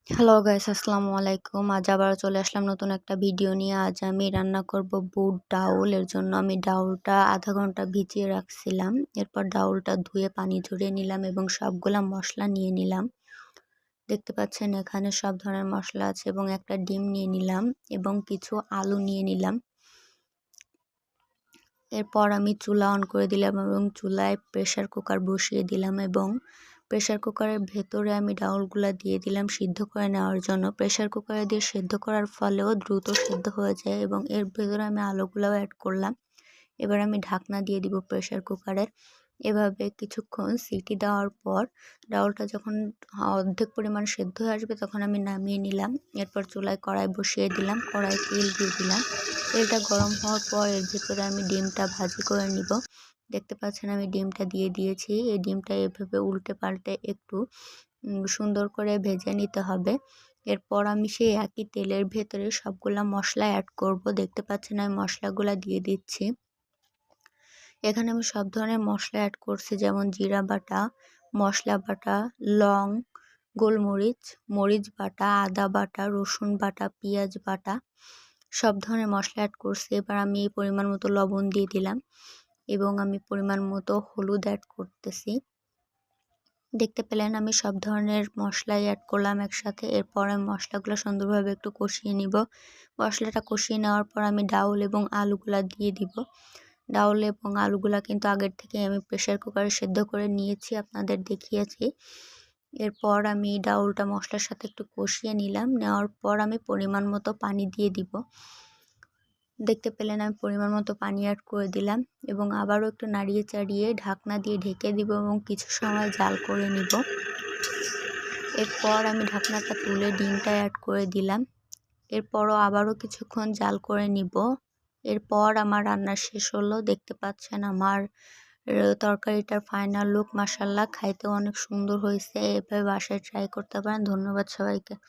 Hello guys, আসসালামু আলাইকুম। আজ আবারও চলে আসলাম নতুন একটা ভিডিও নিয়ে। আজ আমি রান্না করব বুট ডাউল। এর জন্য আমি ডাউলটা আধা ঘন্টা ভিজিয়ে রাখছিলাম। এরপর ডাউলটা ধুয়ে পানি ঝরিয়ে নিলাম এবং সবগুলা মশলা নিয়ে নিলাম। দেখতে পাচ্ছেন এখানে সব ধরনের মশলা আছে এবং একটা ডিম নিয়ে নিলাম এবং কিছু আলু নিয়ে নিলাম। এরপর আমি চুলা অন করে দিলাম এবং চুলায় প্রেসার কুকার বসিয়ে দিলাম এবং প্রেসার কুকারের ভেতরে আমি ডাউলগুলা দিয়ে দিলাম সিদ্ধ করে নেওয়ার জন্য। প্রেসার কুকারে দিয়ে সিদ্ধ করার ফলেও দ্রুত সিদ্ধ হয়ে যায় এবং এর ভেতরে আমি আলুগুলাও অ্যাড করলাম। এবার আমি ঢাকনা দিয়ে দিব প্রেসার কুকারের। এভাবে কিছুক্ষণ সিটি দেওয়ার পর ডাউলটা যখন অর্ধেক পরিমাণ সেদ্ধ হয়ে আসবে তখন আমি নামিয়ে নিলাম। এরপর চুলায় কড়াই বসিয়ে দিলাম, কড়াই তেল দিয়ে দিলাম। তেলটা গরম হওয়ার পর এর ভিতরে আমি ডিমটা ভাজি করে নিব। দেখতে পাচ্ছেন আমি ডিমটা দিয়ে দিয়েছি। এই ডিমটা এভাবে উল্টে পাল্টে একটু সুন্দর করে ভেজে নিতে হবে। এরপর আমি সেই একই তেলের ভেতরে সবগুলা মশলা অ্যাড করব। দেখতে পাচ্ছেন আমি মশলাগুলা দিয়ে দিচ্ছি। এখানে আমি সব ধরনের মশলা অ্যাড করছি, যেমন জিরা বাটা, মশলা বাটা, লং, গোলমরিচ, মরিচ বাটা, আদা বাটা, রসুন বাটা, পেঁয়াজ বাটা, সব ধরনের মশলা অ্যাড করছি। এবার আমি পরিমাণ মতো লবণ দিয়ে দিলাম এবং আমি পরিমাণ মতো হলুদ অ্যাড করতেছি। দেখতে পেলেন আমি সব ধরনের মশলাই অ্যাড করলাম একসাথে। এরপর আমি মশলাগুলো সুন্দরভাবে একটু কষিয়ে নিব। মশলাটা কষিয়ে নেওয়ার পর আমি ডাউল এবং আলুগুলা দিয়ে দিব। ডাউল এবং আলুগুলা কিন্তু আগের থেকে আমি প্রেসার কুকারে সেদ্ধ করে নিয়েছি, আপনাদের দেখিয়েছি। এরপর আমি ডাউলটা মশলার সাথে একটু কষিয়ে নিলাম। নেওয়ার পর আমি পরিমাণ মতো পানি দিয়ে দিব। দেখতে পেলেন আমি পরিমাণ মতো পানি অ্যাড করে দিলাম এবং আবারও একটু নাড়িয়ে চাড়িয়ে ঢাকনা দিয়ে ঢেকে দিব এবং কিছু সময় জাল করে নিব। এরপর আমি ঢাকনাটা তুলে ডিমটা অ্যাড করে দিলাম। এরপরও আবারও কিছুক্ষণ জাল করে নিব। এরপর আমার রান্না শেষ হলো। দেখতে পাচ্ছেন আমার তরকারিটার ফাইনাল লুক। মাশাআল্লাহ, খাইতেও অনেক সুন্দর হয়েছে। এভাবে বাসায় ট্রাই করতে পারেন। ধন্যবাদ সবাইকে।